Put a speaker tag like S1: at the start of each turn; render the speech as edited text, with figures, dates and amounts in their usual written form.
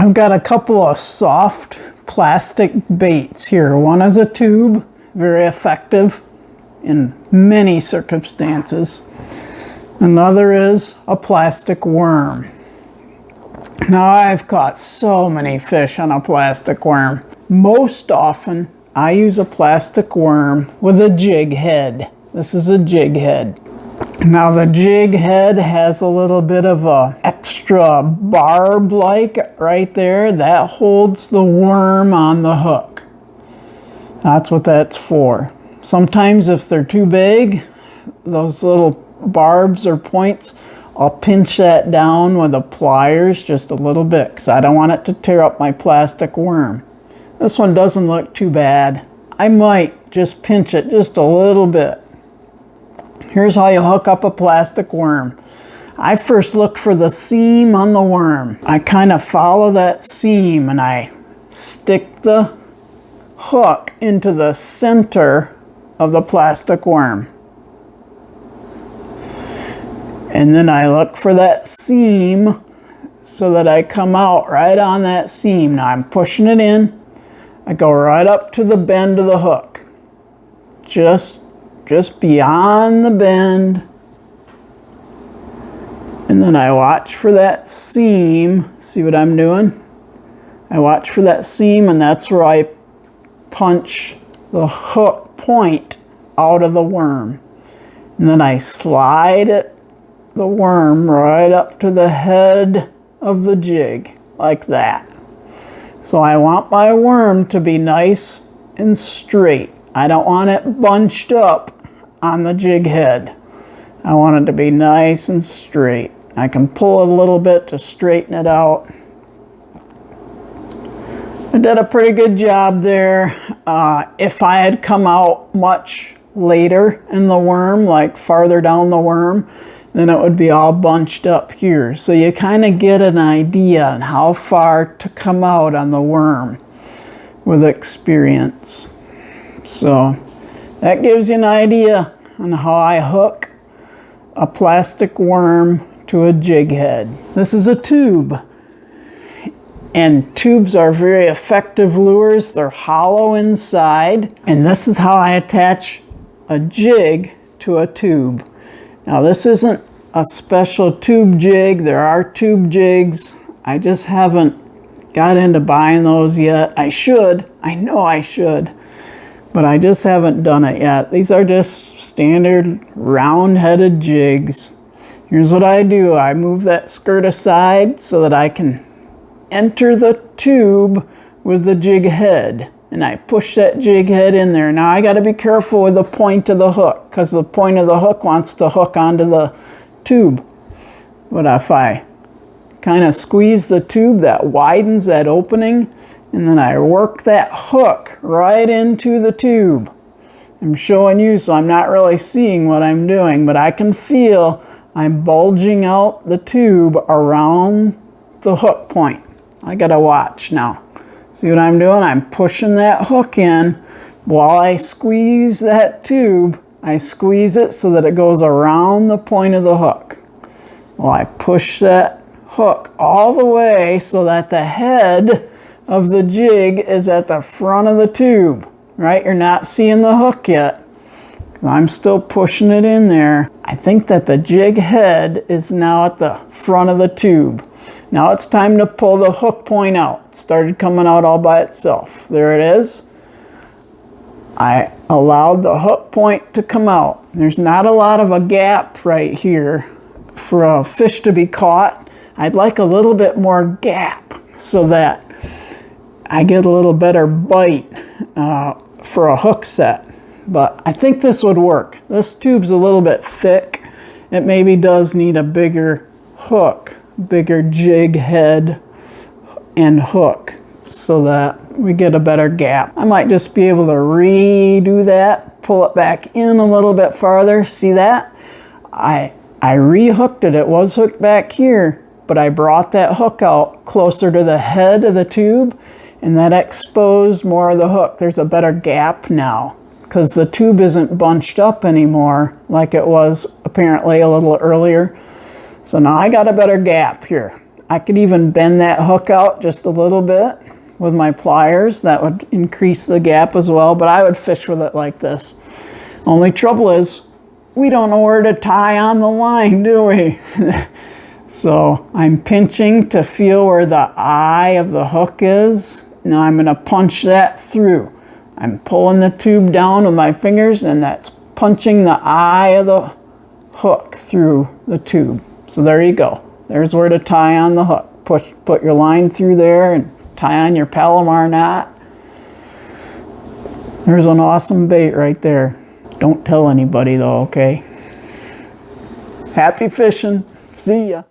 S1: I've got a couple of soft plastic baits here. One is a tube, very effective in many circumstances. Another is a plastic worm. Now, I've caught so many fish on a plastic worm. Most often, I use a plastic worm with a jig head. This is a jig head. Now, the jig head has a little bit of a extra barb like right there that holds the worm on the hook. That's what that's for. Sometimes if they're too big, those little barbs or points, I'll pinch that down with the pliers just a little bit because I don't want it to tear up my plastic worm. This one doesn't look too bad. I might just pinch it just a little bit. Here's how you hook up a plastic worm. I first look for the seam on the worm. I kind of follow that seam and I stick the hook into the center of the plastic worm. And then I look for that seam so that I come out right on that seam. Now I'm pushing it in. I go right up to the bend of the hook. Just beyond the bend. And then I watch for that seam. See what I'm doing? I watch for that seam, and that's where I punch the hook point out of the worm. And then I slide the worm right up to the head of the jig, like that. So I want my worm to be nice and straight. I don't want it bunched up on the jig head. I want it to be nice and straight. I can pull it a little bit to straighten it out. I did a pretty good job there. If I had come out much later in the worm, like farther down the worm, then it would be all bunched up here. So you kind of get an idea on how far to come out on the worm with experience. So that gives you an idea on how I hook a plastic worm to a jig head. This is a tube. And tubes are very effective lures. They're hollow inside. And this is how I attach a jig to a tube. Now, this isn't a special tube jig. There are tube jigs. I just haven't got into buying those yet. I should. I know I should. But I just haven't done it yet. These are just standard round-headed jigs. Here's what I do. I move that skirt aside so that I can enter the tube with the jig head. And I push that jig head in there. Now I got to be careful with the point of the hook because the point of the hook wants to hook onto the tube. But if I kind of squeeze the tube, that widens that opening. And then I work that hook right into the tube. I'm showing you, so I'm not really seeing what I'm doing, but I can feel I'm bulging out the tube around the hook point. I gotta watch now. See what I'm doing? I'm pushing that hook in while I squeeze that tube. I squeeze it so that it goes around the point of the hook. Well, I push that hook all the way so that the head of the jig is at the front of the tube, right? You're not seeing the hook yet. I'm still pushing it in there. I think that the jig head is now at the front of the tube. Now it's time to pull the hook point out. It started coming out all by itself. There it is. I allowed the hook point to come out. There's not a lot of a gap right here for a fish to be caught. I'd like a little bit more gap so that I get a little better bite for a hook set. But I think this would work. This tube's a little bit thick. It maybe does need a bigger hook, bigger jig head and hook so that we get a better gap. I might just be able to redo that, pull it back in a little bit farther. See that? I re-hooked it. It was hooked back here, but I brought that hook out closer to the head of the tube, and that exposed more of the hook. There's a better gap now because the tube isn't bunched up anymore like it was apparently a little earlier. So now I got a better gap here. I could even bend that hook out just a little bit with my pliers. That would increase the gap as well, but I would fish with it like this. Only trouble is, we don't know where to tie on the line, do we? So I'm pinching to feel where the eye of the hook is. Now I'm going to punch that through. I'm pulling the tube down with my fingers, and that's punching the eye of the hook through the tube. So there you go. There's where to tie on the hook. Put your line through there and tie on your Palomar knot. There's an awesome bait right there. Don't tell anybody though, okay? Happy fishing. See ya.